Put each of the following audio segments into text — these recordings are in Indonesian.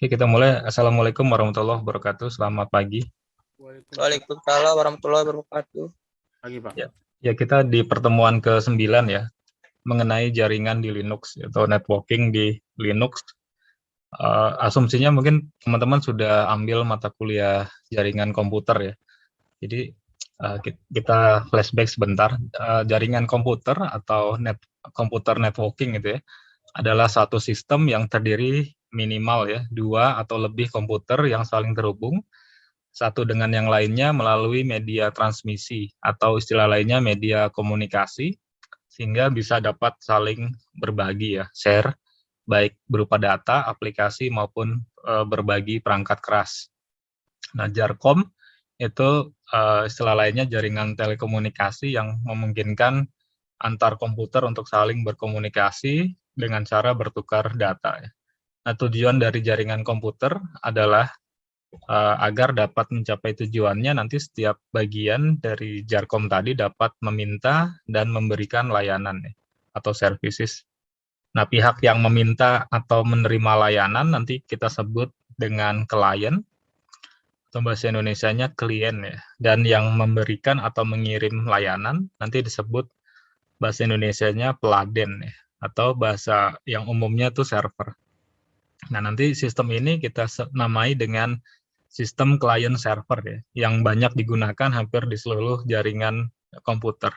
Oke, kita mulai. Assalamualaikum warahmatullahi wabarakatuh. Selamat pagi. Waalaikumsalam. Waalaikumsalam warahmatullahi wabarakatuh. Pagi, Pak. Ya, kita di pertemuan ke-9 ya, mengenai jaringan di Linux atau networking di Linux. Asumsinya mungkin teman-teman sudah ambil mata kuliah jaringan komputer ya. Jadi kita flashback sebentar. Jaringan komputer atau komputer networking gitu ya, adalah satu sistem yang terdiri minimal ya, 2 atau lebih komputer yang saling terhubung satu dengan yang lainnya melalui media transmisi atau istilah lainnya media komunikasi, sehingga bisa dapat saling berbagi ya, share, baik berupa data, aplikasi maupun berbagi perangkat keras. Nah, Jarkom itu istilah lainnya jaringan telekomunikasi yang memungkinkan antar komputer untuk saling berkomunikasi dengan cara bertukar data. Nah, tujuan dari jaringan komputer adalah agar dapat mencapai tujuannya, nanti setiap bagian dari Jarkom tadi dapat meminta dan memberikan layanan ya, atau services. Nah, pihak yang meminta atau menerima layanan nanti kita sebut dengan klien, atau bahasa Indonesianya klien ya. Dan yang memberikan atau mengirim layanan nanti disebut bahasa Indonesianya peladen ya, atau bahasa yang umumnya itu server. Nah, nanti sistem ini kita namai dengan sistem client server ya, yang banyak digunakan hampir di seluruh jaringan komputer.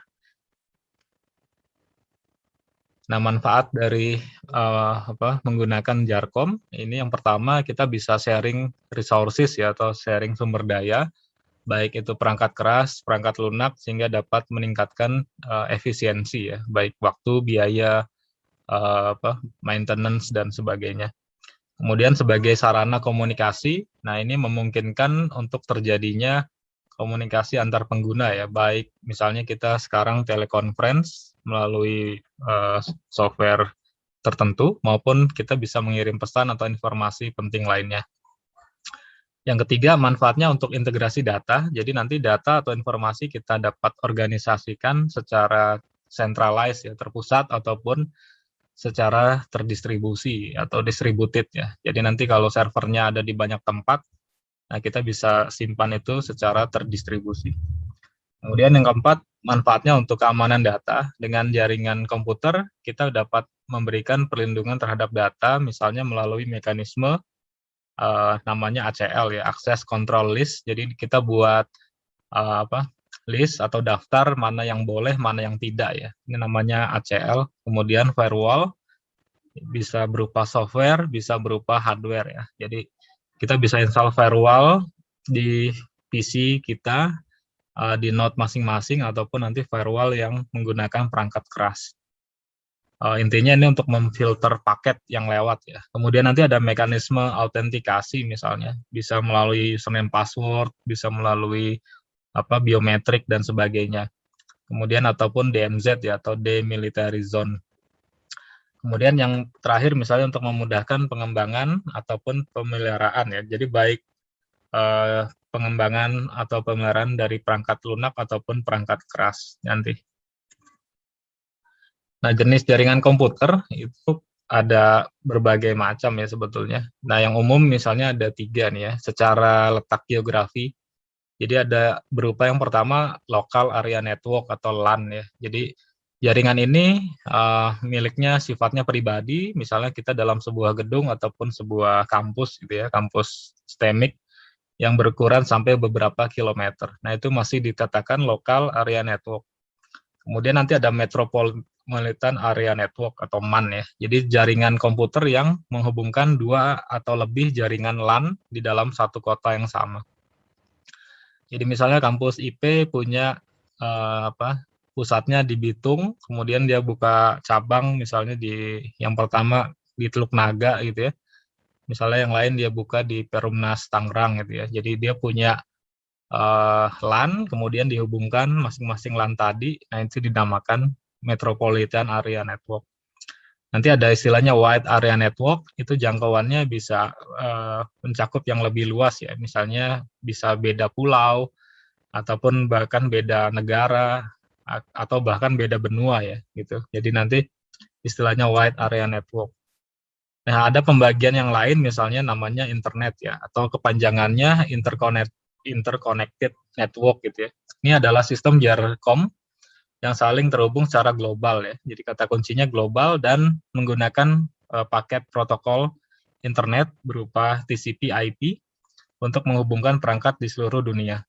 Nah, manfaat dari menggunakan Jarkom ini yang pertama kita bisa sharing resources ya, atau sharing sumber daya, baik itu perangkat keras, perangkat lunak, sehingga dapat meningkatkan efisiensi ya, baik waktu, biaya, maintenance dan sebagainya. Kemudian sebagai sarana komunikasi, nah ini memungkinkan untuk terjadinya komunikasi antar pengguna ya, baik misalnya kita sekarang teleconference melalui software tertentu, maupun kita bisa mengirim pesan atau informasi penting lainnya. Yang ketiga, manfaatnya untuk integrasi data, jadi nanti data atau informasi kita dapat organisasikan secara centralized ya, terpusat ataupun secara terdistribusi atau distributed ya. Jadi nanti kalau servernya ada di banyak tempat, nah kita bisa simpan itu secara terdistribusi. Kemudian yang keempat, manfaatnya untuk keamanan data. Dengan jaringan komputer, kita dapat memberikan perlindungan terhadap data, misalnya melalui mekanisme namanya ACL ya, Access Control List. Jadi kita buat list atau daftar mana yang boleh, mana yang tidak ya. Ini namanya ACL. Kemudian firewall, bisa berupa software, bisa berupa hardware ya. Jadi kita bisa install firewall di PC kita, di node masing-masing, ataupun nanti firewall yang menggunakan perangkat keras. Intinya ini untuk memfilter paket yang lewat ya. Kemudian nanti ada mekanisme autentikasi misalnya, bisa melalui username password, bisa melalui biometrik dan sebagainya. Kemudian ataupun DMZ ya, atau demilitarized zone. Kemudian yang terakhir misalnya untuk memudahkan pengembangan ataupun pemeliharaan ya. Jadi baik pengembangan atau pemeliharaan dari perangkat lunak ataupun perangkat keras nanti. Nah, jenis jaringan komputer itu ada berbagai macam ya sebetulnya. Nah, yang umum misalnya ada 3 nih ya, secara letak geografi. Jadi ada berupa yang pertama local area network atau LAN ya. Jadi jaringan ini miliknya sifatnya pribadi, misalnya kita dalam sebuah gedung ataupun sebuah kampus gitu ya, kampus STEMIC yang berukuran sampai beberapa kilometer. Nah, itu masih dikatakan local area network. Kemudian nanti ada Metropolitan Area Network atau MAN ya. Jadi jaringan komputer yang menghubungkan 2 atau lebih jaringan LAN di dalam satu kota yang sama. Jadi misalnya kampus IP punya pusatnya di Bitung, kemudian dia buka cabang misalnya di yang pertama di Teluk Naga gitu ya. Misalnya yang lain dia buka di Perumnas Tangerang gitu ya. Jadi dia punya LAN, kemudian dihubungkan masing-masing LAN tadi, nah itu dinamakan Metropolitan Area Network. Nanti ada istilahnya Wide Area Network, itu jangkauannya bisa mencakup yang lebih luas ya, misalnya bisa beda pulau, ataupun bahkan beda negara, atau bahkan beda benua ya, gitu. Jadi nanti istilahnya Wide Area Network. Nah, ada pembagian yang lain misalnya namanya internet ya, atau kepanjangannya interconnected network gitu ya. Ini adalah sistem JARCOM yang saling terhubung secara global ya. Jadi kata kuncinya global dan menggunakan paket protokol internet berupa TCP/IP untuk menghubungkan perangkat di seluruh dunia.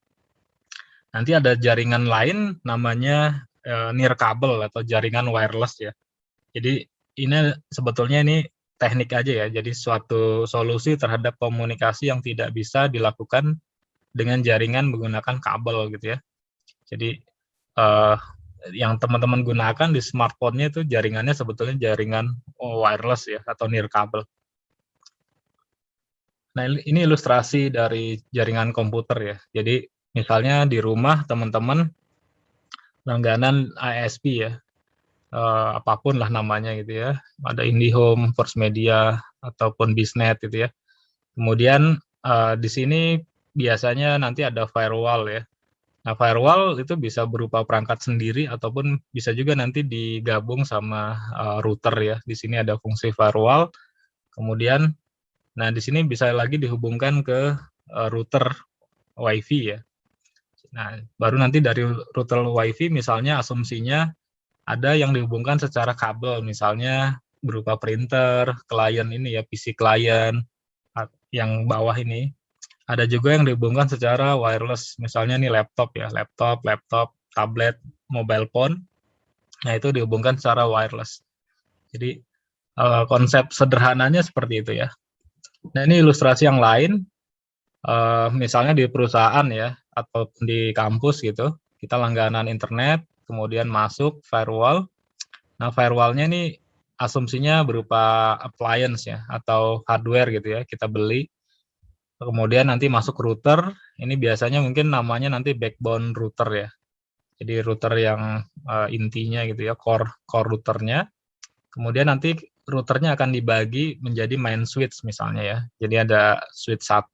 Nanti ada jaringan lain namanya nirkabel atau jaringan wireless ya. Jadi ini sebetulnya ini teknik aja ya. Jadi suatu solusi terhadap komunikasi yang tidak bisa dilakukan dengan jaringan menggunakan kabel gitu ya. Jadi yang teman-teman gunakan di smartphone-nya itu jaringannya sebetulnya jaringan wireless ya atau nirkabel. Nah, ini ilustrasi dari jaringan komputer ya. Jadi misalnya di rumah teman-teman langganan ISP ya, apapun lah namanya gitu ya. Ada IndiHome, First Media, ataupun Bisnet gitu ya. Kemudian di sini biasanya nanti ada firewall ya. Nah, firewall itu bisa berupa perangkat sendiri ataupun bisa juga nanti digabung sama router ya. Di sini ada fungsi firewall. Kemudian, nah di sini bisa lagi dihubungkan ke router WiFi ya. Nah, baru nanti dari router WiFi misalnya asumsinya ada yang dihubungkan secara kabel, misalnya berupa printer, klien ini ya, PC klien, yang bawah ini. Ada juga yang dihubungkan secara wireless, misalnya nih laptop ya, laptop, tablet, mobile phone. Nah, itu dihubungkan secara wireless. Jadi konsep sederhananya seperti itu ya. Nah, ini ilustrasi yang lain, misalnya di perusahaan ya, atau di kampus gitu, kita langganan internet, kemudian masuk firewall. Nah, firewall-nya ini asumsinya berupa appliance ya, atau hardware gitu ya, kita beli. Kemudian nanti masuk router, ini biasanya mungkin namanya nanti backbone router ya. Jadi router yang intinya gitu ya, core routernya. Kemudian nanti routernya akan dibagi menjadi main switch misalnya ya. Jadi ada switch 1,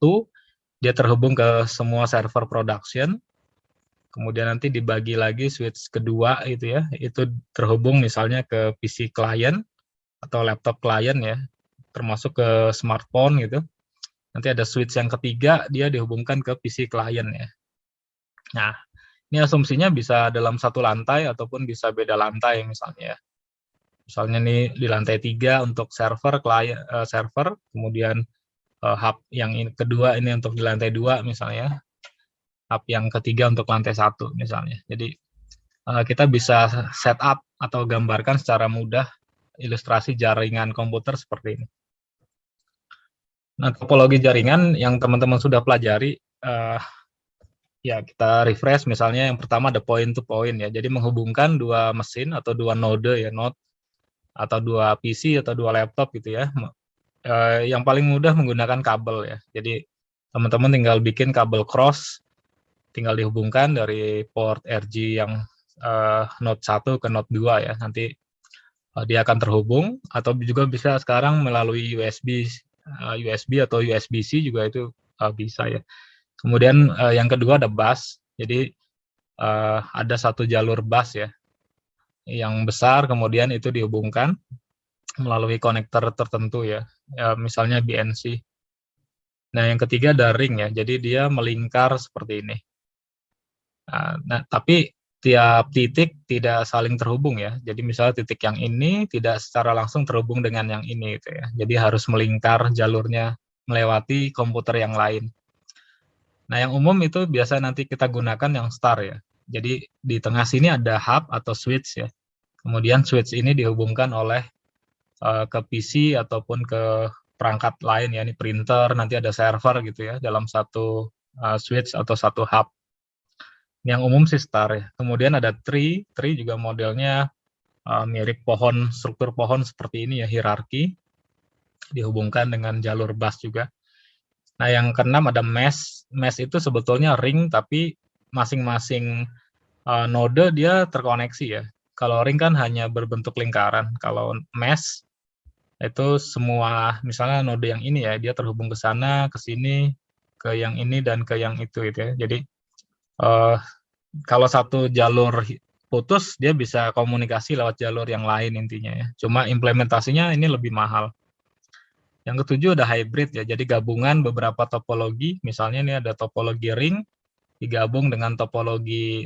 dia terhubung ke semua server production. Kemudian nanti dibagi lagi switch kedua itu ya, itu terhubung misalnya ke PC client atau laptop client ya, termasuk ke smartphone gitu. Nanti ada switch yang ketiga, dia dihubungkan ke PC client ya. Nah, ini asumsinya bisa dalam satu lantai ataupun bisa beda lantai misalnya ya. Misalnya nih di lantai 3 untuk server, server, kemudian hub yang kedua ini untuk di lantai 2 misalnya, hub yang ketiga untuk lantai 1 misalnya. Jadi kita bisa setup atau gambarkan secara mudah ilustrasi jaringan komputer seperti ini. Nah, topologi jaringan yang teman-teman sudah pelajari, ya kita refresh misalnya yang pertama ada point to point ya, jadi menghubungkan dua mesin atau dua node ya, node atau dua PC atau dua laptop gitu ya. Yang paling mudah menggunakan kabel ya, jadi teman-teman tinggal bikin kabel cross, tinggal dihubungkan dari port RG yang node 1 ke node 2 ya, nanti dia akan terhubung, atau juga bisa sekarang melalui USB atau USB-C juga itu bisa ya. Kemudian yang kedua ada bus, jadi ada satu jalur bus ya, yang besar, kemudian itu dihubungkan melalui konektor tertentu ya, misalnya BNC. Nah, yang ketiga ada ring ya, jadi dia melingkar seperti ini. Nah, tapi tiap titik tidak saling terhubung ya. Jadi misalnya titik yang ini tidak secara langsung terhubung dengan yang ini gitu ya. Jadi harus melingkar jalurnya melewati komputer yang lain. Nah, yang umum itu biasa nanti kita gunakan yang star ya. Jadi di tengah sini ada hub atau switch ya. Kemudian switch ini dihubungkan oleh ke PC ataupun ke perangkat lain ya. Ini printer, nanti ada server gitu ya dalam satu switch atau satu hub. Yang umum sih star ya. Kemudian ada tree juga modelnya mirip pohon, struktur pohon seperti ini ya, hierarki, dihubungkan dengan jalur bus juga. Nah, yang keenam ada mesh. Mesh itu sebetulnya ring, tapi masing-masing node dia terkoneksi ya. Kalau ring kan hanya berbentuk lingkaran. Kalau mesh itu semua, misalnya node yang ini ya, dia terhubung ke sana, ke sini, ke yang ini, dan ke yang itu gitu ya. Jadi kalau satu jalur putus, dia bisa komunikasi lewat jalur yang lain intinya ya. Cuma implementasinya ini lebih mahal. Yang ketujuh ada hybrid ya, jadi gabungan beberapa topologi, misalnya ini ada topologi ring, digabung dengan topologi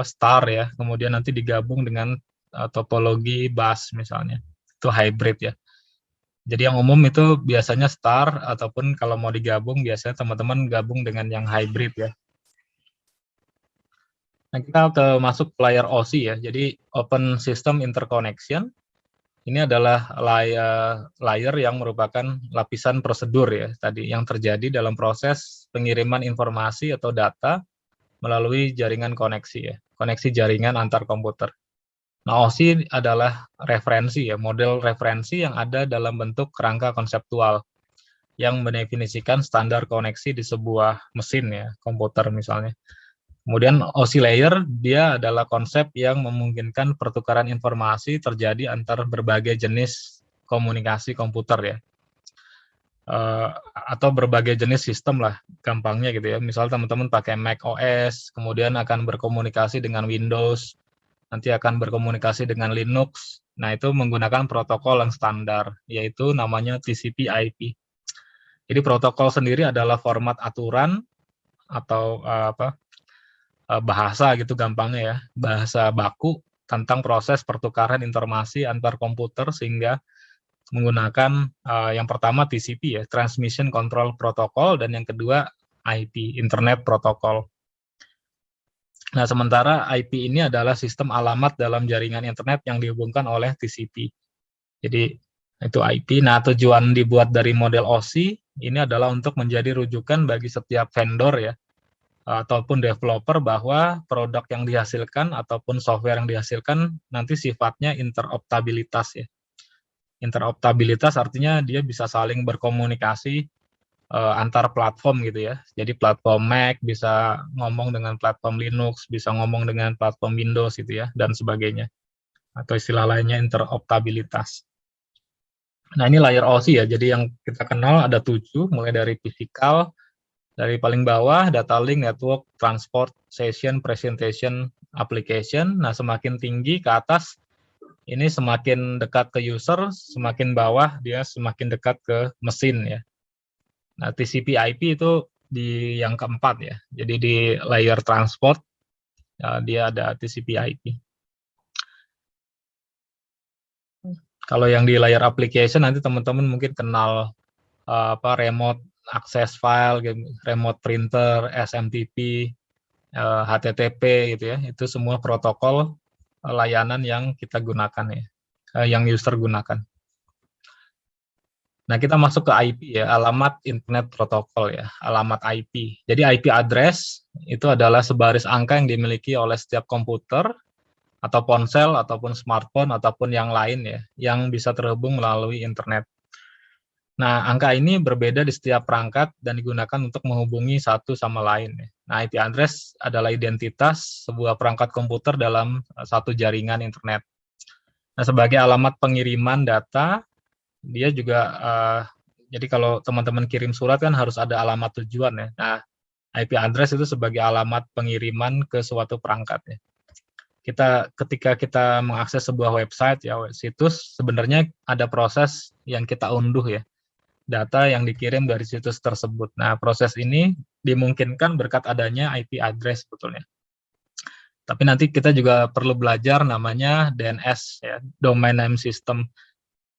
star ya, kemudian nanti digabung dengan topologi bus misalnya, itu hybrid ya. Jadi yang umum itu biasanya star, ataupun kalau mau digabung biasanya teman-teman gabung dengan yang hybrid ya. Nah, kita masuk layer OC ya, jadi Open System Interconnection. Ini adalah layer yang merupakan lapisan prosedur ya tadi yang terjadi dalam proses pengiriman informasi atau data melalui jaringan koneksi ya, koneksi jaringan antar komputer. Nah, OSI adalah referensi ya, model referensi yang ada dalam bentuk kerangka konseptual yang mendefinisikan standar koneksi di sebuah mesin ya, komputer misalnya. Kemudian OSI layer, dia adalah konsep yang memungkinkan pertukaran informasi terjadi antar berbagai jenis komunikasi komputer ya. Atau berbagai jenis sistem lah, gampangnya gitu ya. Misal teman-teman pakai Mac OS, kemudian akan berkomunikasi dengan Windows, nanti akan berkomunikasi dengan Linux. Nah, itu menggunakan protokol yang standar, yaitu namanya TCP/IP. Jadi protokol sendiri adalah format aturan atau bahasa gitu gampangnya ya, bahasa baku tentang proses pertukaran informasi antar komputer sehingga menggunakan yang pertama TCP ya, Transmission Control Protocol, dan yang kedua IP, Internet Protocol. Nah, sementara IP ini adalah sistem alamat dalam jaringan internet yang dihubungkan oleh TCP. Jadi itu IP. Nah, tujuan dibuat dari model OSI ini adalah untuk menjadi rujukan bagi setiap vendor ya, ataupun developer bahwa produk yang dihasilkan ataupun software yang dihasilkan nanti sifatnya interoptabilitas ya. Interoptabilitas artinya dia bisa saling berkomunikasi antar platform gitu ya. Jadi platform Mac bisa ngomong dengan platform Linux, bisa ngomong dengan platform Windows gitu ya, dan sebagainya. Atau istilah lainnya interoptabilitas. Nah, ini layer OSI ya. Jadi yang kita kenal ada 7, mulai dari physical, dari paling bawah, data link, network, transport, session, presentation, application. Nah, semakin tinggi ke atas, ini semakin dekat ke user, semakin bawah dia semakin dekat ke mesin ya. Nah, TCP/IP itu di yang keempat ya. Jadi di layer transport, dia ada TCP/IP. Kalau yang di layer application, nanti teman-teman mungkin kenal remote access file, remote printer, SMTP, HTTP gitu ya, itu semua protokol layanan yang kita gunakan ya, yang user gunakan. Nah, kita masuk ke IP ya, alamat Internet Protocol ya, alamat IP. Jadi IP address itu adalah sebaris angka yang dimiliki oleh setiap komputer atau ponsel ataupun smartphone ataupun yang lain ya, yang bisa terhubung melalui internet. Nah, angka ini berbeda di setiap perangkat dan digunakan untuk menghubungi satu sama lain. Nah, IP address adalah identitas sebuah perangkat komputer dalam satu jaringan internet. Nah, sebagai alamat pengiriman data, dia juga, jadi kalau teman-teman kirim surat kan harus ada alamat tujuan ya. Nah, IP address itu sebagai alamat pengiriman ke suatu perangkat ya. Ketika kita mengakses sebuah website ya, situs, sebenarnya ada proses yang kita unduh ya, data yang dikirim dari situs tersebut. Nah, proses ini dimungkinkan berkat adanya IP address sebetulnya. Tapi nanti kita juga perlu belajar namanya DNS ya, Domain Name System,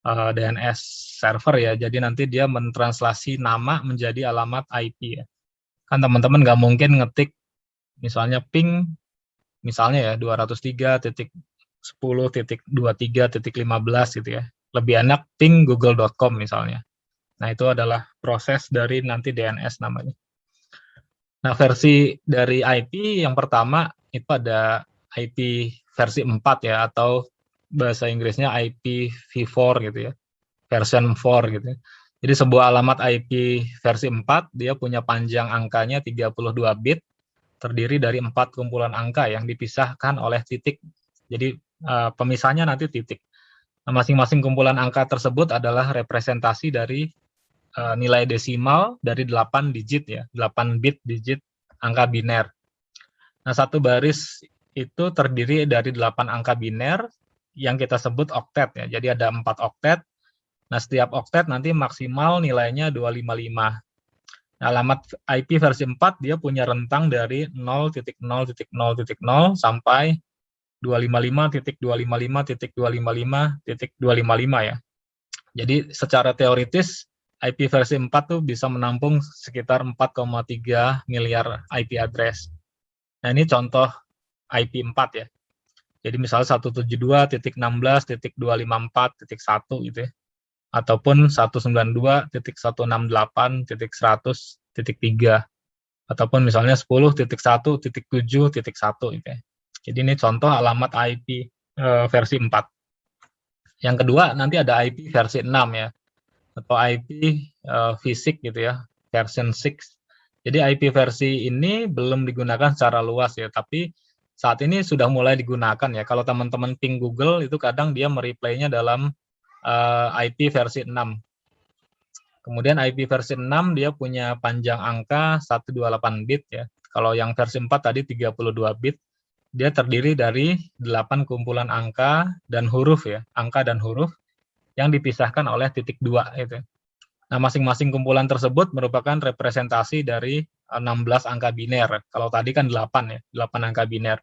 DNS server ya. Jadi nanti dia mentranslasi nama menjadi alamat IP ya. Kan teman-teman nggak mungkin ngetik misalnya ping misalnya ya 203.10.23.15 gitu ya. Lebih enak ping google.com misalnya. Nah, itu adalah proses dari nanti DNS namanya. Nah, versi dari IP yang pertama itu ada IP versi 4 ya, atau bahasa Inggrisnya IPv4 gitu ya, version 4 gitu ya. Jadi sebuah alamat IP versi 4, dia punya panjang angkanya 32 bit, terdiri dari 4 kumpulan angka yang dipisahkan oleh titik. Jadi pemisahnya nanti titik. Nah, masing-masing kumpulan angka tersebut adalah representasi dari nilai desimal dari 8 digit ya, 8 bit digit angka biner. Nah, satu baris itu terdiri dari 8 angka biner yang kita sebut oktet ya. Jadi ada 4 oktet, Nah, setiap oktet nanti maksimal nilainya 255. Nah, alamat IP versi 4 dia punya rentang dari 0.0.0.0 sampai 255.255.255.255 ya. Jadi secara teoritis IP versi 4 tuh bisa menampung sekitar 4,3 miliar IP address. Nah, ini contoh IP 4 ya. Jadi misalnya 172.16.254.1 gitu ya. Ataupun 192.168.100.3 ataupun misalnya 10.1.7.1 gitu ya. Jadi ini contoh alamat IP versi 4. Yang kedua nanti ada IP versi 6 ya, atau IP fisik gitu ya, version 6. Jadi IP versi ini belum digunakan secara luas ya, tapi saat ini sudah mulai digunakan ya. Kalau teman-teman ping Google itu kadang dia mereplaynya dalam IP versi 6. Kemudian IP versi 6 dia punya panjang angka 128 bit ya. Kalau yang versi 4 tadi 32 bit. Dia terdiri dari 8 kumpulan angka dan huruf ya, angka dan huruf yang dipisahkan oleh titik 2 itu. Nah, masing-masing kumpulan tersebut merupakan representasi dari 16 angka biner. Kalau tadi kan 8 ya, 8 angka biner.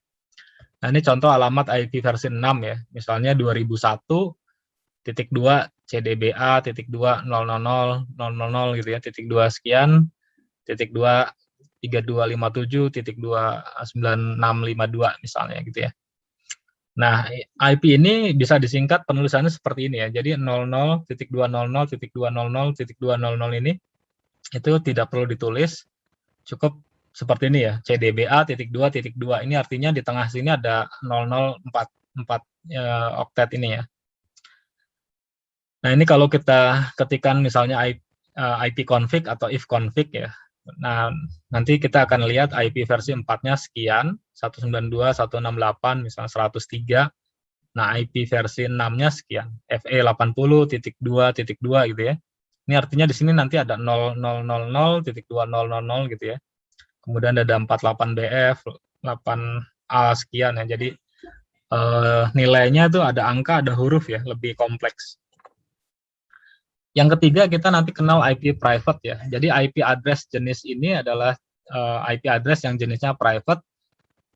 Nah, ini contoh alamat IP versi 6 ya. Misalnya 2001 titik 2 CDBA titik 2 000 000 gitu ya, titik 2 sekian, titik 2 3257 titik 2 9652 misalnya gitu ya. Nah, IP ini bisa disingkat penulisannya seperti ini ya. Jadi 00.200.200.200 ini itu tidak perlu ditulis, cukup seperti ini ya. CDBA titik 2 ini artinya di tengah sini ada 0044 oktet ini ya. Nah, ini kalau kita ketikkan misalnya IP config atau if config ya. Nah, nanti kita akan lihat IP versi 4-nya sekian, 192.168 misalnya 103. Nah, IP versi 6-nya sekian, FE80.2.2 gitu ya. Ini artinya di sini nanti ada 0000.2000 gitu ya. Kemudian ada 48BF, 8A sekian ya. Jadi nilainya itu ada angka, ada huruf ya, lebih kompleks. Yang ketiga, kita nanti kenal IP private ya. Jadi IP address jenis ini adalah IP address yang jenisnya private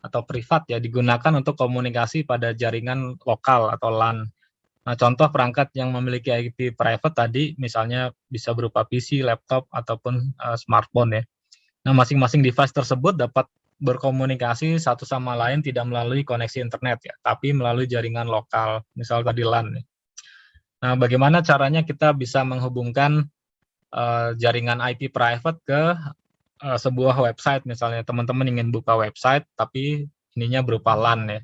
atau privat ya, digunakan untuk komunikasi pada jaringan lokal atau LAN. Nah, contoh perangkat yang memiliki IP private tadi misalnya bisa berupa PC, laptop, ataupun smartphone ya. Nah, masing-masing device tersebut dapat berkomunikasi satu sama lain tidak melalui koneksi internet ya, tapi melalui jaringan lokal, misal tadi LAN ya. Nah, bagaimana caranya kita bisa menghubungkan jaringan IP private ke sebuah website, misalnya teman-teman ingin buka website, tapi ininya berupa LAN ya.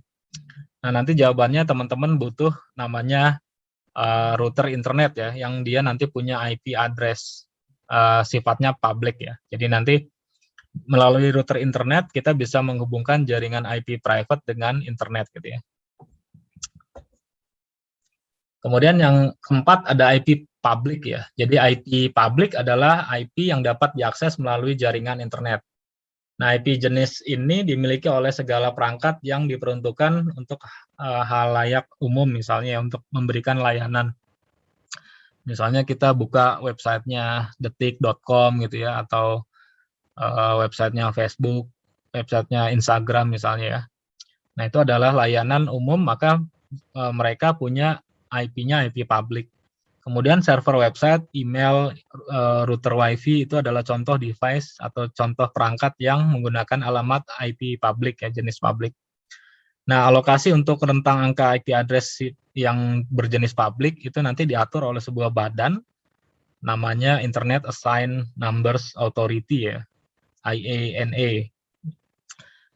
Nah, nanti jawabannya teman-teman butuh namanya router internet ya, yang dia nanti punya IP address sifatnya public ya. Jadi nanti melalui router internet kita bisa menghubungkan jaringan IP private dengan internet gitu ya. Kemudian yang keempat ada IP public ya. Jadi IP public adalah IP yang dapat diakses melalui jaringan internet. Nah, IP jenis ini dimiliki oleh segala perangkat yang diperuntukkan untuk halayak umum misalnya ya, untuk memberikan layanan. Misalnya kita buka websitenya detik.com gitu ya, atau websitenya Facebook, websitenya Instagram misalnya ya. Nah, itu adalah layanan umum, maka mereka punya IP-nya IP public. Kemudian server website, email, router WiFi itu adalah contoh device atau contoh perangkat yang menggunakan alamat IP public ya, jenis public. Nah, alokasi untuk rentang angka IP address yang berjenis public itu nanti diatur oleh sebuah badan namanya Internet Assigned Numbers Authority ya, IANA.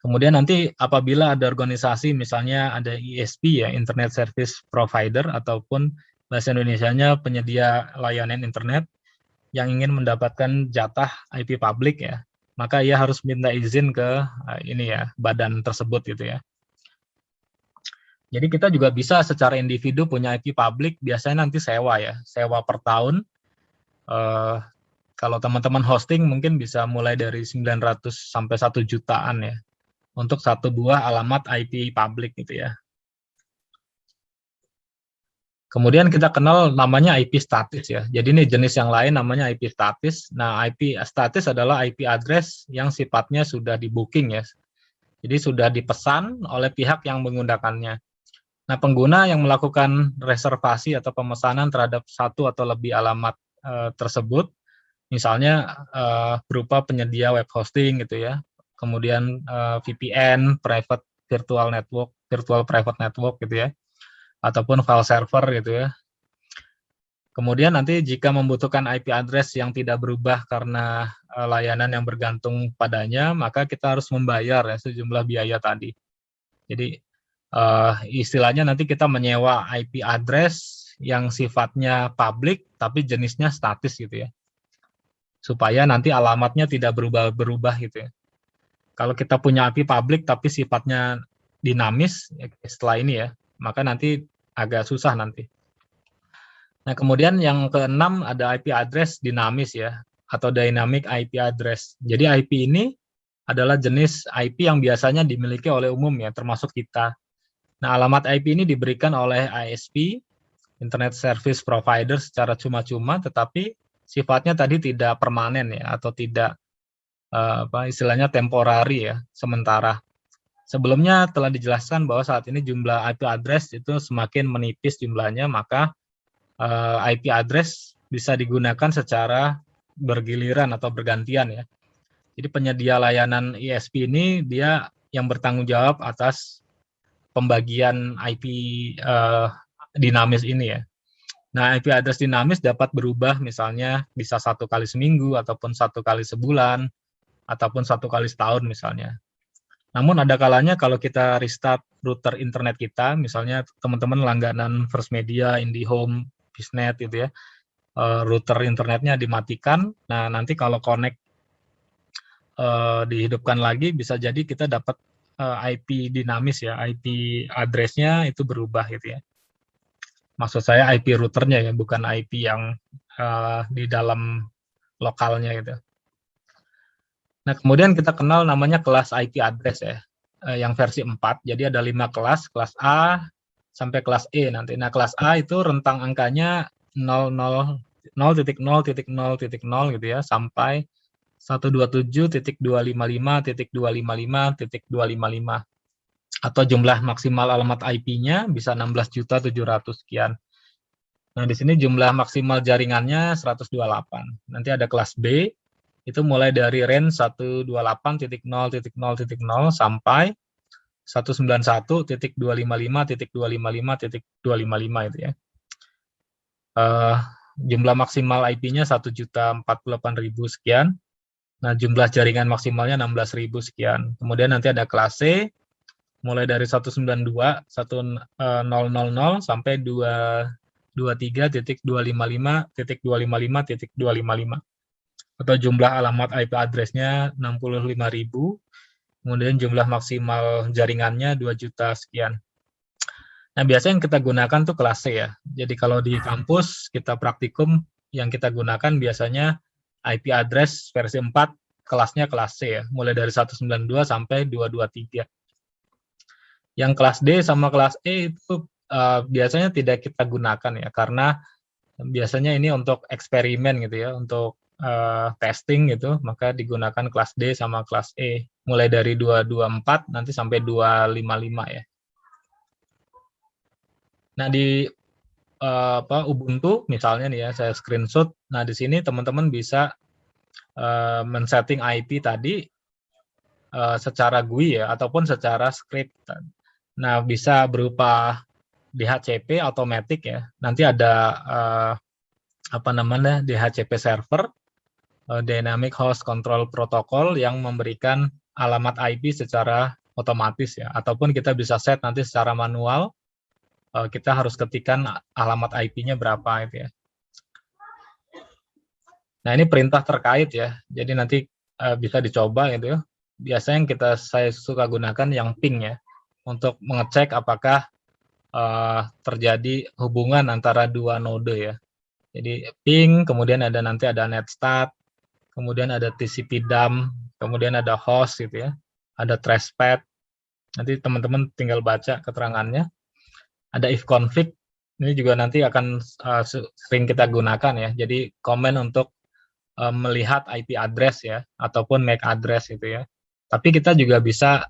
Kemudian nanti apabila ada organisasi, misalnya ada ISP ya, Internet Service Provider, ataupun bahasa Indonesianya penyedia layanan internet yang ingin mendapatkan jatah IP publik ya, maka ia harus minta izin ke ini ya, badan tersebut gitu ya. Jadi kita juga bisa secara individu punya IP publik, biasanya nanti sewa ya, sewa per tahun. Kalau teman-teman hosting mungkin bisa mulai dari 900 sampai 1 jutaan ya, untuk satu buah alamat IP publik gitu ya. Kemudian kita kenal namanya IP statis ya. Jadi ini jenis yang lain namanya IP statis. Nah, IP statis adalah IP address yang sifatnya sudah di booking ya. Jadi sudah dipesan oleh pihak yang menggunakannya. Nah, pengguna yang melakukan reservasi atau pemesanan terhadap satu atau lebih alamat tersebut, misalnya berupa penyedia web hosting gitu ya, kemudian VPN, private virtual network, virtual private network gitu ya, ataupun file server gitu ya. Kemudian nanti jika membutuhkan IP address yang tidak berubah karena layanan yang bergantung padanya, maka kita harus membayar ya sejumlah biaya tadi. Jadi istilahnya nanti kita menyewa IP address yang sifatnya public tapi jenisnya statis gitu ya. Supaya nanti alamatnya tidak berubah-berubah gitu ya. Kalau kita punya IP public tapi sifatnya dinamis setelah ini ya, maka nanti agak susah nanti. Nah, kemudian yang keenam ada IP address dinamis ya, atau dynamic IP address. Jadi IP ini adalah jenis IP yang biasanya dimiliki oleh umum ya, termasuk kita. Nah, alamat IP ini diberikan oleh ISP, Internet Service Provider secara cuma-cuma, tetapi sifatnya tadi tidak permanen ya, atau tidak istilahnya temporary ya, sementara. Sebelumnya telah dijelaskan bahwa saat ini jumlah IP address itu semakin menipis jumlahnya, maka IP address bisa digunakan secara bergiliran atau bergantian ya. Jadi penyedia layanan ISP ini dia yang bertanggung jawab atas pembagian IP dinamis ini ya. Nah, IP address dinamis dapat berubah misalnya bisa 1 kali seminggu ataupun 1 kali sebulan ataupun 1 kali setahun misalnya. Namun ada kalanya kalau kita restart router internet kita, misalnya teman-teman langganan First Media, IndiHome, Bisnet gitu ya, router internetnya dimatikan. Nah, nanti kalau connect dihidupkan lagi, bisa jadi kita dapat IP dinamis ya, IP address-nya itu berubah gitu ya. Maksud saya IP routernya ya, bukan IP yang di dalam lokalnya gitu. Nah, kemudian kita kenal namanya kelas IP address ya, yang versi 4. Jadi ada 5 kelas A sampai kelas E nanti. Nah, kelas A itu rentang angkanya 0.0.0.0 gitu ya, sampai 127.255.255.255 atau jumlah maksimal alamat IP-nya bisa 16.700 sekian. Nah, di sini jumlah maksimal jaringannya 128. Nanti ada kelas B, itu mulai dari range 128.0.0.0 sampai 191.255.255.255 itu ya. Jumlah maksimal IP-nya 1.048.000 sekian. Nah, jumlah jaringan maksimalnya 16.000 sekian. Kemudian nanti ada kelas C, mulai dari 192.1.0.0 sampai 223.255.255.255. Atau jumlah alamat IP address-nya 65.000. Kemudian jumlah maksimal jaringannya 2 juta sekian. Nah, biasanya yang kita gunakan tuh kelas C ya. Jadi kalau di kampus kita praktikum yang kita gunakan biasanya IP address versi 4 kelasnya kelas C ya, mulai dari 192 sampai 223. Yang kelas D sama kelas E itu biasanya tidak kita gunakan ya, karena biasanya ini untuk eksperimen gitu ya, untuk testing gitu, maka digunakan kelas D sama kelas E, mulai dari 224 nanti sampai 255 ya. Nah, di Ubuntu misalnya nih ya, saya screenshot. Nah, di sini teman-teman bisa men-setting IP tadi secara GUI ya, ataupun secara script. Nah, bisa berupa DHCP automatic ya. Nanti ada DHCP server, Dynamic Host Control Protocol, yang memberikan alamat IP secara otomatis ya, ataupun kita bisa set nanti secara manual. Kita harus ketikkan alamat IP-nya berapa itu ya. Nah, ini perintah terkait ya. Jadi nanti bisa dicoba gitu ya. Biasanya yang saya suka gunakan yang ping ya, untuk mengecek apakah terjadi hubungan antara dua node ya. Jadi ping, kemudian nanti ada netstat, kemudian ada TCP dump, kemudian ada host gitu ya. Ada trashpad. Nanti teman-teman tinggal baca keterangannya. Ada if config. Ini juga nanti akan sering kita gunakan ya. Jadi command untuk melihat IP address ya, ataupun MAC address gitu ya. Tapi kita juga bisa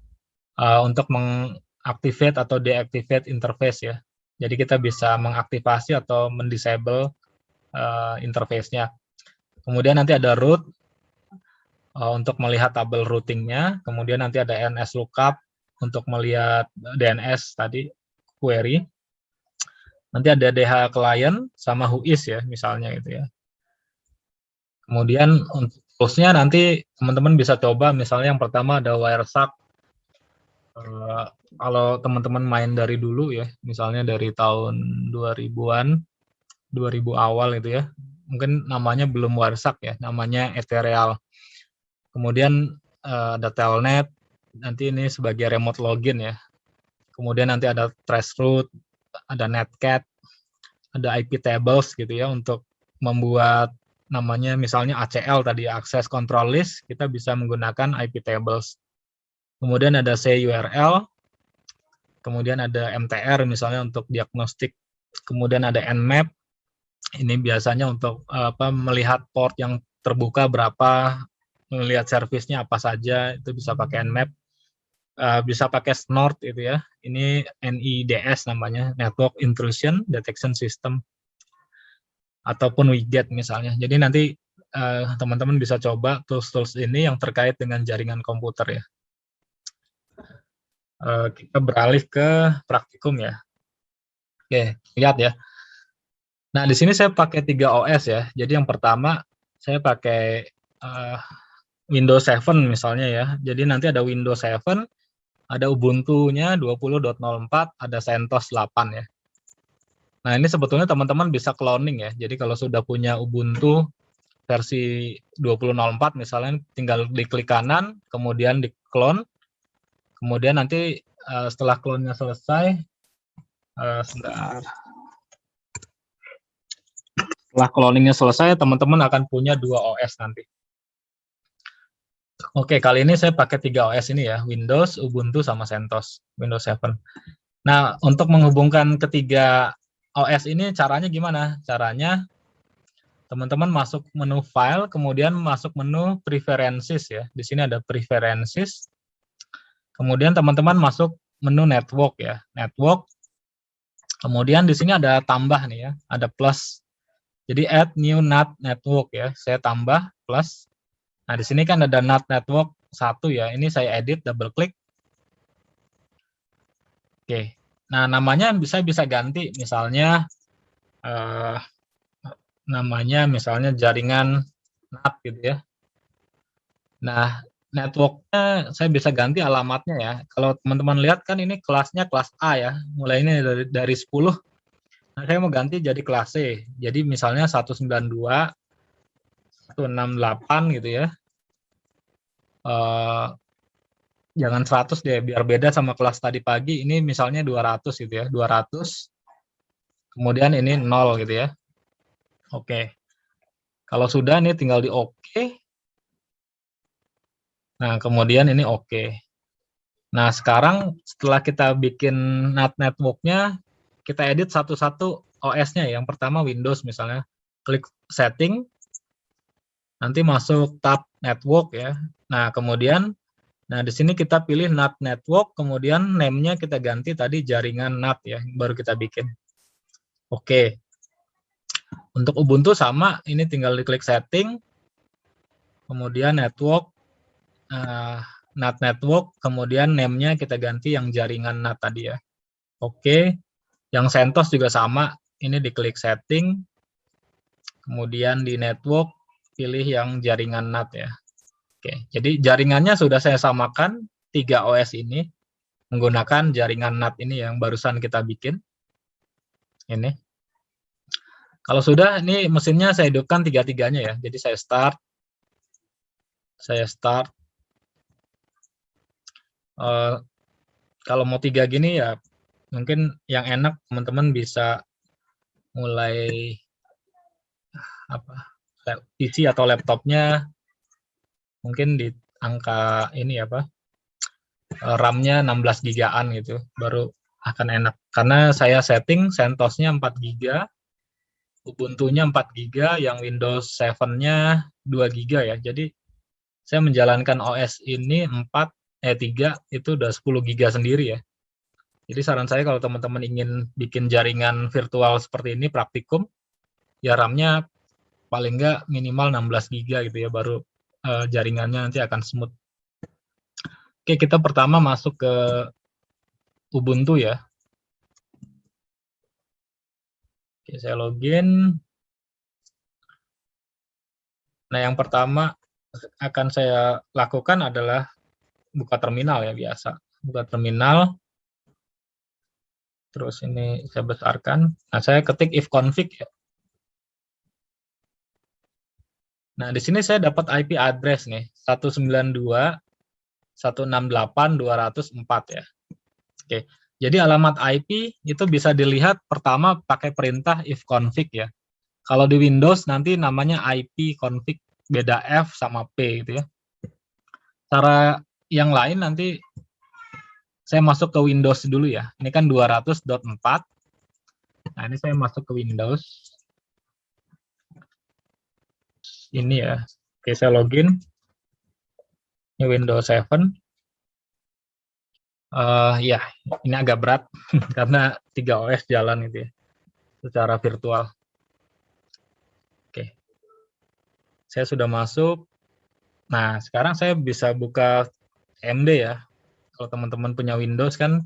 untuk mengactivate atau deactivate interface ya. Jadi kita bisa mengaktifasi atau mendisable interface-nya. Kemudian nanti ada root untuk melihat tabel routingnya. Kemudian nanti ada NS lookup untuk melihat DNS tadi query. Nanti ada DH client sama whois ya misalnya gitu ya. Kemudian untuk toolsnya nanti teman-teman bisa coba, misalnya yang pertama ada Wireshark. Kalau teman-teman main dari dulu ya, misalnya dari tahun 2000-an, 2000 awal itu ya, mungkin namanya belum Wireshark ya, namanya Ethereal. Kemudian ada Telnet, nanti ini sebagai remote login ya. Kemudian nanti ada Traceroute, ada Netcat, ada IP tables gitu ya, untuk membuat namanya misalnya ACL tadi, Access Control List, kita bisa menggunakan IP tables. Kemudian ada CURL, kemudian ada MTR misalnya untuk diagnostik, kemudian ada Nmap, ini biasanya untuk melihat port yang terbuka berapa, melihat servisnya apa saja, itu bisa pakai Nmap. Bisa pakai Snort itu ya, ini NIDS namanya, Network Intrusion Detection System, ataupun widget misalnya. Jadi nanti teman-teman bisa coba tools-tools ini yang terkait dengan jaringan komputer ya. Kita beralih ke praktikum ya. Oke, lihat ya. Nah, di sini saya pakai 3 OS ya. Jadi yang pertama saya pakai Windows 7 misalnya ya. Jadi nanti ada Windows 7, ada Ubuntu-nya 20.04, ada CentOS 8 ya. Nah, ini sebetulnya teman-teman bisa cloning ya. Jadi kalau sudah punya Ubuntu versi 20.04 misalnya, tinggal diklik kanan, kemudian di clone, kemudian nanti setelah clone-nya selesai, setelah cloning-nya selesai, teman-teman akan punya 2 OS nanti. Oke, kali ini saya pakai 3 OS ini ya, Windows, Ubuntu, sama CentOS, Windows 7. Nah, untuk menghubungkan ketiga OS ini caranya gimana? Caranya teman-teman masuk menu file, kemudian masuk menu preferences ya. Di sini ada preferences. Kemudian teman-teman masuk menu network ya. Network. Kemudian di sini ada tambah nih ya, ada plus. Jadi add new NAT network ya. Saya tambah plus. Nah, di sini kan ada NAT network 1 ya. Ini saya edit, double klik. Oke. Nah, namanya bisa ganti, misalnya namanya misalnya jaringan NAT gitu ya. Nah, networknya saya bisa ganti alamatnya ya. Kalau teman-teman lihat kan ini kelasnya kelas A ya, mulai ini dari 10. Nah, saya mau ganti jadi kelas C. Jadi misalnya 192, 168 gitu ya. Jangan 100 deh, biar beda sama kelas tadi pagi. Ini misalnya 200 gitu ya, 200. Kemudian ini 0 gitu ya. Oke. Kalau sudah, ini tinggal di oke. Nah, kemudian ini oke. Nah, sekarang setelah kita bikin NAT network-nya, kita edit satu-satu OS-nya. Yang pertama Windows misalnya. Klik setting, nanti masuk tab network ya. Nah, kemudian di sini kita pilih NAT network, kemudian name-nya kita ganti tadi jaringan NAT ya, baru kita bikin. Oke. Untuk Ubuntu sama, ini tinggal diklik setting, kemudian network, NAT network, kemudian name-nya kita ganti yang jaringan NAT tadi ya. Oke. Yang CentOS juga sama, ini diklik setting, kemudian di network, pilih yang jaringan NAT ya. Oke, jadi jaringannya sudah saya samakan 3 OS ini menggunakan jaringan NAT ini yang barusan kita bikin. Ini. Kalau sudah, ini mesinnya saya hidupkan 3-3-nya ya. Jadi saya start. Kalau mau 3 gini ya, mungkin yang enak teman-teman bisa mulai PC atau laptopnya mungkin di angka ini RAM-nya 16 gigaan gitu, baru akan enak. Karena saya setting CentOS-nya 4 GB, Ubuntu-nya 4 GB, yang Windows 7-nya 2 GB ya. Jadi saya menjalankan OS ini 3 itu udah 10 GB sendiri ya. Jadi saran saya kalau teman-teman ingin bikin jaringan virtual seperti ini praktikum, ya RAM-nya paling nggak minimal 16 GB gitu ya, baru jaringannya nanti akan smooth. Oke, kita pertama masuk ke Ubuntu ya. Oke, saya login. Nah, yang pertama akan saya lakukan adalah buka terminal ya, biasa. Buka terminal. Terus ini saya besarkan. Nah, saya ketik ifconfig ya. Nah, di sini saya dapat IP address nih, 192.168.204 ya. Oke, jadi alamat IP itu bisa dilihat pertama pakai perintah ifconfig ya. Kalau di Windows nanti namanya IP config, beda F sama P gitu ya. Cara yang lain nanti saya masuk ke Windows dulu ya. Ini kan 200.4. Nah, ini saya masuk ke Windows. Ini ya. Oke, saya login. Ini Windows 7. Ya, ini agak berat karena 3 OS jalan gitu ya, secara virtual. Oke, saya sudah masuk. Nah, sekarang saya bisa buka CMD ya. Kalau teman-teman punya Windows kan,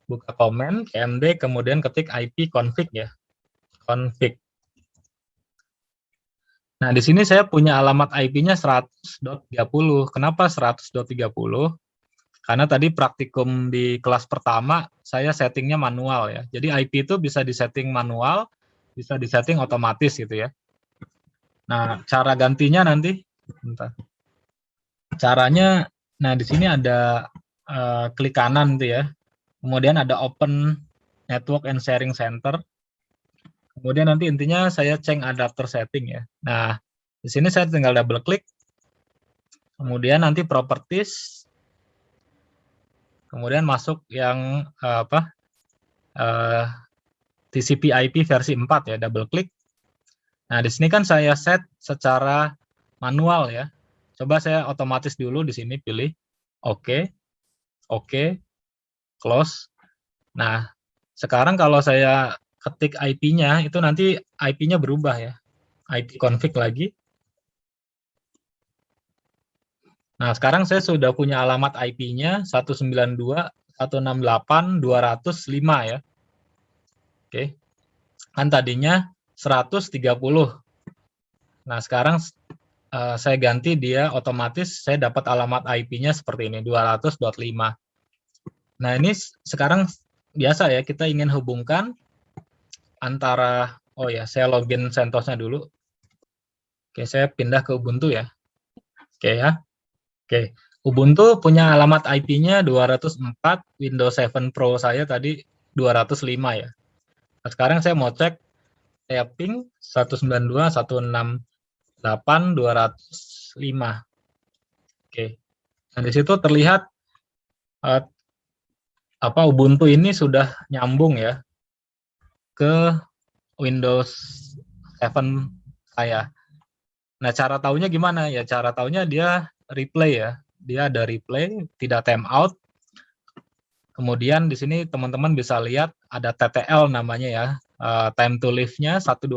buka command, CMD, kemudian ketik IP config ya, config. Nah, di sini saya punya alamat IP-nya 100.30. Kenapa 100.30? Karena tadi praktikum di kelas pertama, saya settingnya manual ya. Jadi IP itu bisa disetting manual, bisa disetting otomatis gitu ya. Nah, cara gantinya nanti, bentar. Caranya, nah di sini ada klik kanan tuh ya. Kemudian ada Open Network and Sharing Center. Kemudian nanti intinya saya change adapter setting ya. Nah, di sini saya tinggal double klik. Kemudian nanti properties. Kemudian masuk yang TCP IP versi 4 ya, double klik. Nah, di sini kan saya set secara manual ya. Coba saya otomatis dulu di sini pilih oke, close. Nah, sekarang kalau saya ketik IP-nya, itu nanti IP-nya berubah ya. IP config lagi. Nah, sekarang saya sudah punya alamat IP-nya 192.168.205 ya. Oke. Kan tadinya 130. Nah, sekarang saya ganti dia otomatis, saya dapat alamat IP-nya seperti ini, 200.5. Nah, ini sekarang biasa ya, kita ingin hubungkan antara, oh ya, saya login CentOS-nya dulu. Oke, saya pindah ke Ubuntu ya. Oke ya. Oke, Ubuntu punya alamat IP-nya 204, Windows 7 Pro saya tadi 205 ya. Nah, sekarang saya mau cek, saya ping 192.168.205. Oke. Nah, di situ terlihat Ubuntu ini sudah nyambung ya ke Windows 7 saya. Nah, cara taunya gimana? Ya, cara taunya dia replay ya. Dia ada replay, tidak timeout. Kemudian di sini teman-teman bisa lihat ada TTL namanya ya, time to live-nya 128.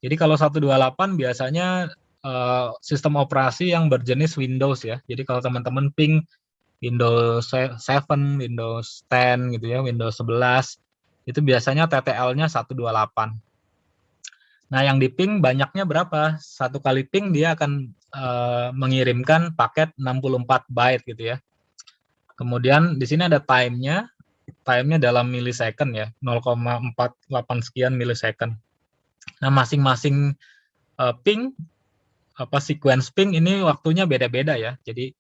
Jadi kalau 128 biasanya sistem operasi yang berjenis Windows ya. Jadi kalau teman-teman ping Windows 7, Windows 10 gitu ya, Windows 11, itu biasanya TTL-nya 128. Nah, yang di ping banyaknya berapa? Satu kali ping dia akan mengirimkan paket 64 byte gitu ya. Kemudian di sini ada time-nya dalam millisecond ya, 0,48 sekian millisecond. Nah, masing-masing ping, sequence ping ini waktunya beda-beda ya. Jadi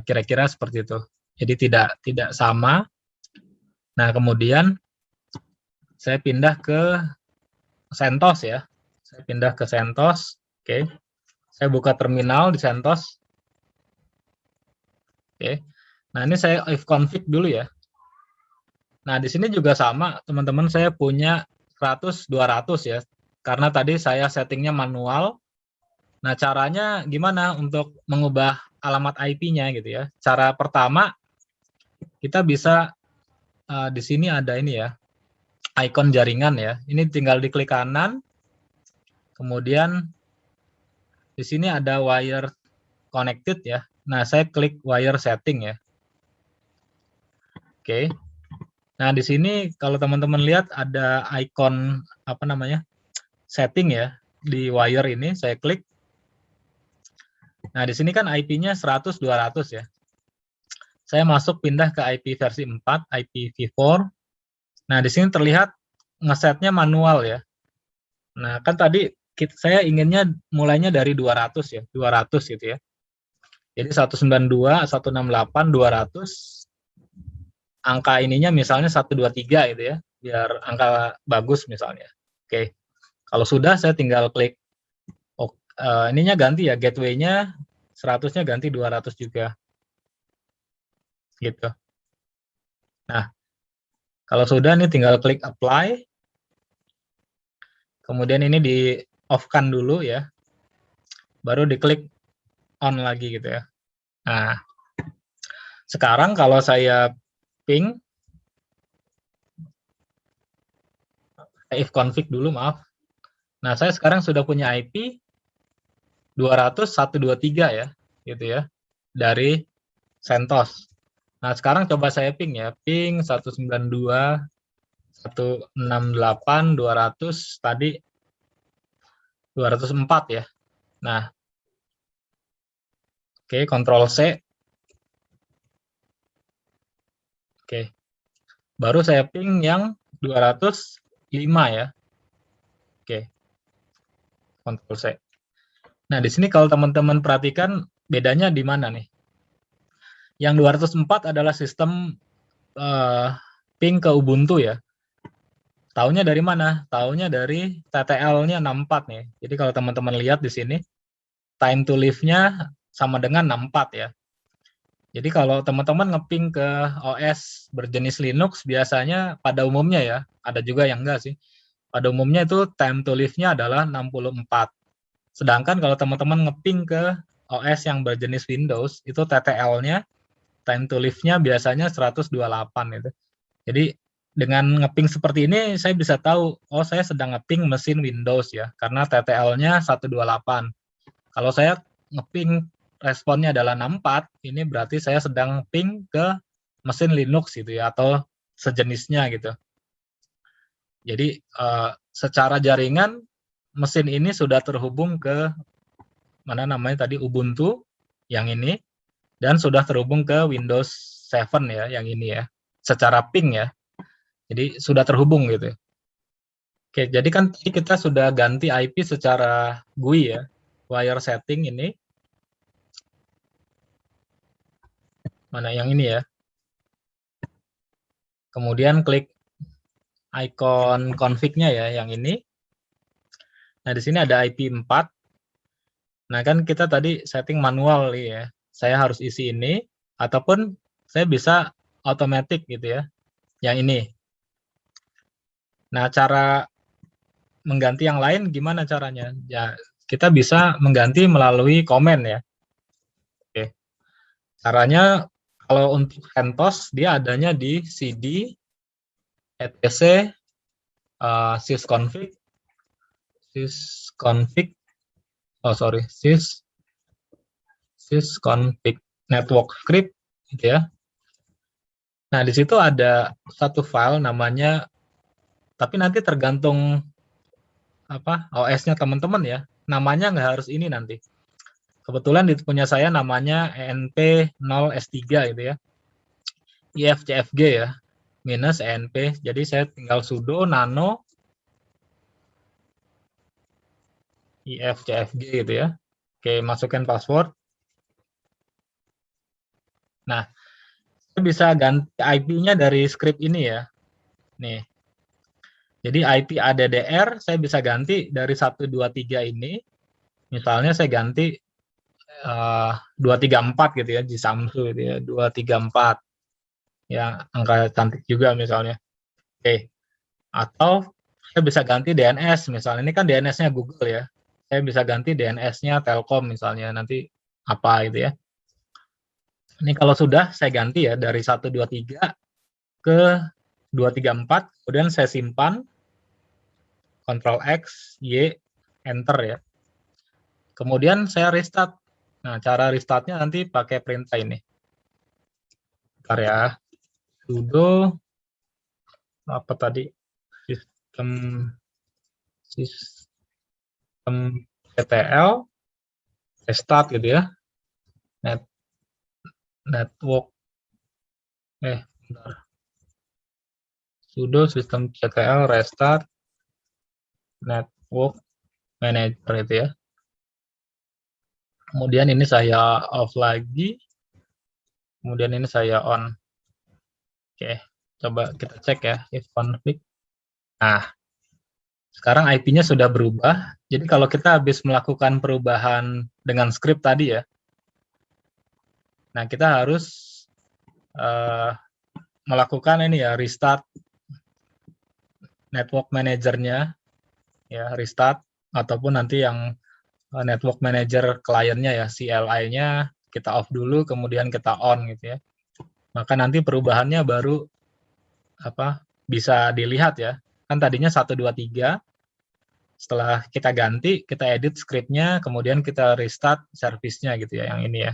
kira-kira seperti itu. Jadi tidak sama. Nah, kemudian saya pindah ke CentOS ya. Saya pindah ke CentOS. Oke. Saya buka terminal di CentOS. Oke. Nah, ini saya ifconfig dulu ya. Nah, di sini juga sama, teman-teman, saya punya 100, 200 ya. Karena tadi saya settingnya manual. Nah, caranya gimana untuk mengubah alamat IP-nya gitu ya. Cara pertama, kita bisa di sini ada ini ya, icon jaringan ya. Ini tinggal diklik kanan, kemudian di sini ada wire connected ya. Nah, saya klik wire setting ya. Oke. Nah, di sini kalau teman-teman lihat ada icon apa namanya? Setting ya di wire ini, saya klik. Nah, di sini kan IP-nya 100 200 ya. Saya masuk pindah ke IP versi 4, IPv4. Nah, di sini terlihat ngesetnya manual ya. Nah, kan tadi saya inginnya mulainya dari 200 ya, 200 gitu ya. Jadi 192, 168, 200, angka ininya misalnya 123 gitu ya, biar angka bagus misalnya. Oke, kalau sudah saya tinggal klik, ininya ganti ya, gateway-nya 100-nya ganti 200 juga. Gitu. Nah, kalau sudah nih tinggal klik apply, kemudian ini di off-kan dulu ya, baru diklik on lagi gitu ya. Nah, sekarang kalau saya ping, if config dulu, maaf. Nah, saya sekarang sudah punya IP 200.123 ya, gitu ya, dari CentOS. Nah, sekarang coba saya ping ya, ping 192.168.200, tadi 204 ya. Nah, oke, Ctrl C. Oke. Baru saya ping yang 205 ya. Oke. Ctrl C. Nah, di sini kalau teman-teman perhatikan bedanya di mana nih? Yang 204 adalah sistem ping ke Ubuntu ya. Taunya dari mana? Taunya dari TTL-nya 64 nih. Jadi kalau teman-teman lihat di sini, time to live-nya sama dengan 64 ya. Jadi kalau teman-teman ngeping ke OS berjenis Linux, biasanya pada umumnya ya, ada juga yang enggak sih. Pada umumnya itu time to live-nya adalah 64. Sedangkan kalau teman-teman ngeping ke OS yang berjenis Windows, itu TTL-nya, time to live-nya biasanya 128 itu. Jadi dengan ngeping seperti ini, saya bisa tahu, oh saya sedang ngeping mesin Windows ya, karena TTL-nya 128. Kalau saya ngeping responnya adalah 64, ini berarti saya sedang ping ke mesin Linux gitu ya, atau sejenisnya gitu. Jadi secara jaringan, mesin ini sudah terhubung ke mana namanya tadi, Ubuntu yang ini, dan sudah terhubung ke Windows 7 ya, yang ini ya, secara ping ya. Jadi sudah terhubung gitu. Oke, jadi kan tadi kita sudah ganti IP secara GUI ya, wire setting ini. Mana yang ini ya. Kemudian klik icon config-nya ya, yang ini. Nah, di sini ada IP 4. Nah, kan kita tadi setting manual nih ya. Saya harus isi ini, ataupun saya bisa automatic gitu ya, yang ini. Nah, cara mengganti yang lain gimana caranya? Ya, kita bisa mengganti melalui komen ya. Oke. Caranya kalau untuk CentOS dia adanya di cd etc sysconfig sysconfig network script gitu ya. Nah, di situ ada satu file namanya, tapi nanti tergantung apa OS-nya teman-teman ya. Namanya nggak harus ini nanti. Kebetulan di punya saya namanya enp0s3 gitu ya. ifcfg ya, minus enp. Jadi saya tinggal sudo nano ifcfg gitu ya. Oke, masukkan password. Nah, saya bisa ganti IP-nya dari script ini ya. Nih. Jadi IP ADDR saya bisa ganti dari 123 ini. Misalnya saya ganti 234 gitu ya, di Samsu gitu ya, 234. ya angka cantik juga misalnya. Oke. Atau saya bisa ganti DNS misalnya, ini kan DNS-nya Google ya. Saya bisa ganti DNS-nya Telkom misalnya, nanti apa gitu ya. Ini kalau sudah saya ganti ya dari 123 ke 234, kemudian saya simpan, Ctrl X, Y, Enter ya. Kemudian saya restart. Nah, cara restartnya nanti pakai perintah ini. Bentar ya. Sudo apa tadi? Sistem CTL restart gitu ya. Network bentar. Sudo sistem CTL restart network manager itu ya. Kemudian ini saya off lagi. Kemudian ini saya on. Oke, coba kita cek ya if config. Nah, sekarang IP-nya sudah berubah. Jadi kalau kita habis melakukan perubahan dengan script tadi ya, nah kita harus melakukan ini ya restart network manajernya ya, restart, ataupun nanti yang network manager kliennya ya, CLI-nya kita off dulu, kemudian kita on gitu ya. Maka nanti perubahannya baru bisa dilihat ya. Kan tadinya 123, setelah kita ganti, kita edit script-nya, kemudian kita restart service-nya gitu ya, yang ini ya.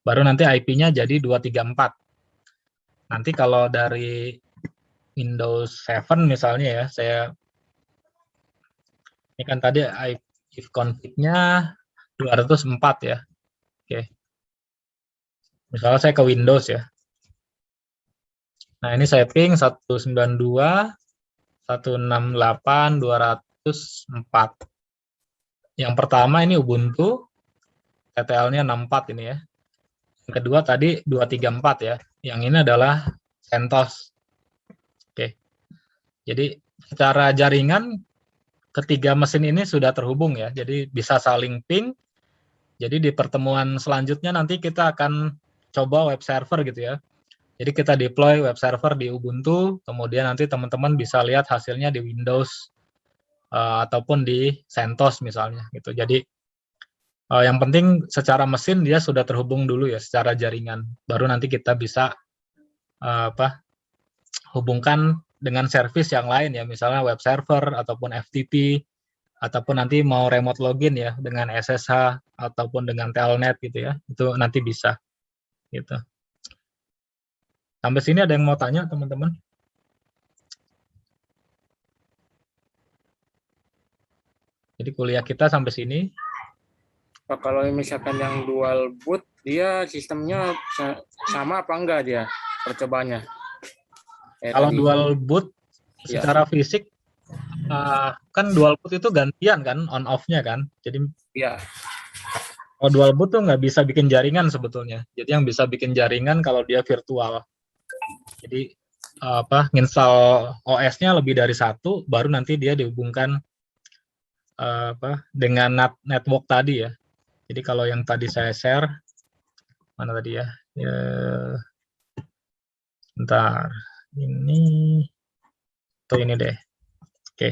Baru nanti IP-nya jadi 234. Nanti kalau dari Windows 7 misalnya ya, ini kan tadi if config-nya 204 ya. Oke. Misalnya saya ke Windows ya. Nah, ini saya ping 192.168.204. Yang pertama ini Ubuntu, TTL-nya 64 ini ya. Yang kedua tadi 234 ya. Yang ini adalah CentOS. Oke. Jadi secara jaringan ketiga mesin ini sudah terhubung ya. Jadi bisa saling ping. Jadi di pertemuan selanjutnya nanti kita akan coba web server gitu ya. Jadi kita deploy web server di Ubuntu, kemudian nanti teman-teman bisa lihat hasilnya di Windows ataupun di CentOS misalnya gitu. Jadi yang penting secara mesin dia sudah terhubung dulu ya secara jaringan. Baru nanti kita bisa hubungkan dengan service yang lain ya, misalnya web server ataupun FTP, ataupun nanti mau remote login ya dengan SSH ataupun dengan Telnet gitu ya. Itu nanti bisa gitu. Sampai sini ada yang mau tanya teman-teman? Jadi kuliah kita sampai sini. Pak, kalau misalkan yang dual boot, dia sistemnya sama apa enggak dia percobaannya? Kalau dual boot secara fisik, kan dual boot itu gantian kan, on off-nya kan. Jadi ya. Kalau dual boot tuh nggak bisa bikin jaringan sebetulnya. Jadi yang bisa bikin jaringan kalau dia virtual. Jadi nginstal OS-nya lebih dari satu, baru nanti dia dihubungkan dengan network tadi ya. Jadi kalau yang tadi saya share, mana tadi ya? Bentar, ini deh. Oke.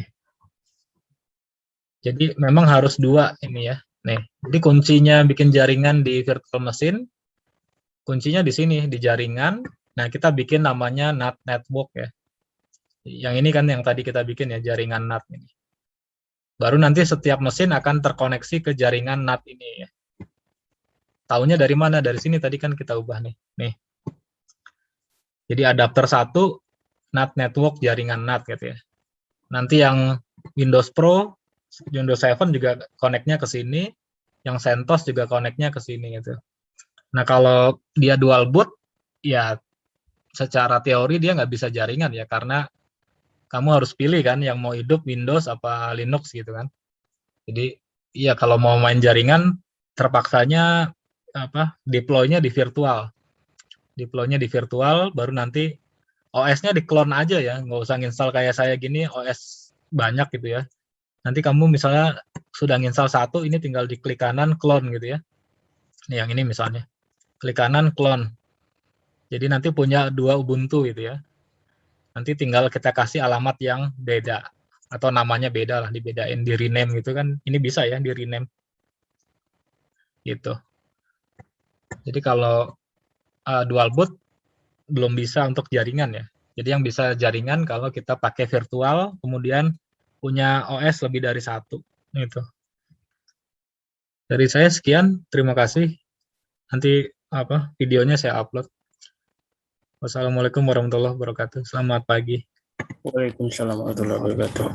Jadi memang harus dua ini ya. Nih, jadi kuncinya bikin jaringan di virtual machine, kuncinya di sini, di jaringan. Nah, kita bikin namanya NAT network ya. Yang ini kan yang tadi kita bikin ya, jaringan NAT ini. Baru nanti setiap mesin akan terkoneksi ke jaringan NAT ini ya. Taunya dari mana? Dari sini tadi kan kita ubah nih. Jadi adapter 1 NAT network jaringan NAT gitu ya. Nanti yang Windows Pro, Windows 7 juga connect-nya ke sini, yang CentOS juga connect-nya ke sini gitu. Nah, kalau dia dual boot ya secara teori dia nggak bisa jaringan ya, karena kamu harus pilih kan yang mau hidup Windows apa Linux gitu kan. Jadi iya kalau mau main jaringan terpaksanya deploy-nya di virtual. Deploy-nya di virtual, baru nanti OS-nya di-clone aja ya, nggak usah nginstal kayak saya gini OS banyak gitu ya. Nanti kamu misalnya sudah nginstal satu, ini tinggal diklik kanan clone gitu ya. Nih yang ini misalnya, klik kanan clone. Jadi nanti punya 2 Ubuntu gitu ya. Nanti tinggal kita kasih alamat yang beda atau namanya beda lah, dibedain, di rename gitu kan. Ini bisa ya di rename gitu. Jadi kalau dual boot belum bisa untuk jaringan ya. Jadi yang bisa jaringan kalau kita pakai virtual, kemudian punya OS lebih dari 1 gitu. Dari saya sekian, terima kasih. Nanti videonya saya upload. Wassalamualaikum warahmatullahi wabarakatuh. Selamat pagi. Waalaikumsalam warahmatullahi wabarakatuh.